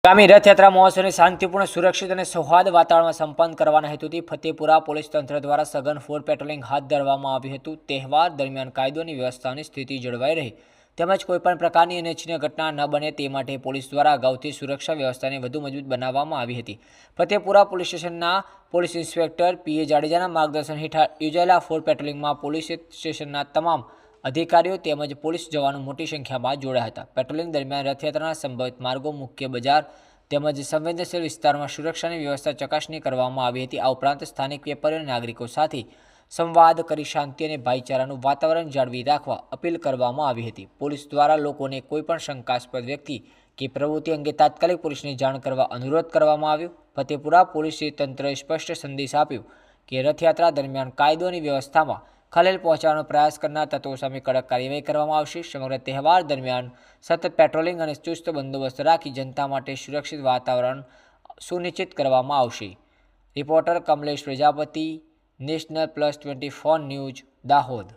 આગામી રથયાત્રા મહોત્સવને શાંતિપૂર્ણ, સુરક્ષિત અને સૌહાર્દ વાતાવરણમાં સંપન્ન કરવાના હેતુથી ફતેપુરા પોલીસ તંત્ર દ્વારા સઘન ફૂડ પેટ્રોલિંગ હાથ ધરવામાં આવ્યું હતું. તહેવાર દરમિયાન કાયદોની વ્યવસ્થાની સ્થિતિ જળવાઈ રહે તેમજ કોઈપણ પ્રકારની અનિચ્છનીય ઘટના ન બને તે માટે પોલીસ દ્વારા અગાઉથી સુરક્ષા વ્યવસ્થાને વધુ મજબૂત બનાવવામાં આવી હતી. ફતેપુરા પોલીસ સ્ટેશનના પોલીસ ઇન્સ્પેક્ટર પીએ જાડેજાના માર્ગદર્શન હેઠળ યોજાયેલા ફૂડ પેટ્રોલિંગમાં પોલીસ સ્ટેશનના તમામ અધિકારીઓ તેમજ પોલીસ જવાનો મોટી સંખ્યામાં જોડાયા હતા. પેટ્રોલિંગ દરમિયાન રથયાત્રાના સંભવિત માર્ગો, મુખ્ય બજાર તેમજ સંવેદનશીલ વિસ્તારમાં સુરક્ષાની વ્યવસ્થા ચકાસણી કરવામાં આવી હતી. આ ઉપરાંત સ્થાનિક વેપારીઓ અને નાગરિકો સાથે સંવાદ કરી શાંતિ અને ભાઈચારાનું વાતાવરણ જાળવી રાખવા અપીલ કરવામાં આવી હતી. પોલીસ દ્વારા લોકોને કોઈપણ શંકાસ્પદ વ્યક્તિ કે પ્રવૃત્તિ અંગે તાત્કાલિક પોલીસને જાણ કરવા અનુરોધ કરવામાં આવ્યો. ફતેપુરા પોલીસ તંત્રએ સ્પષ્ટ સંદેશ આપ્યો કે રથયાત્રા દરમિયાન કાયદો અને વ્યવસ્થામાં ખલેલ પહોંચાડવાનો પ્રયાસ કરનાર તત્વો સામે કડક કાર્યવાહી કરવામાં આવશે. સમગ્ર તહેવાર દરમિયાન સતત પેટ્રોલિંગ અને ચુસ્ત બંદોબસ્ત રાખી જનતા માટે સુરક્ષિત વાતાવરણ સુનિશ્ચિત કરવામાં આવશે. Reporter Kamlesh Prajapati, national plus 24 news, Dahod.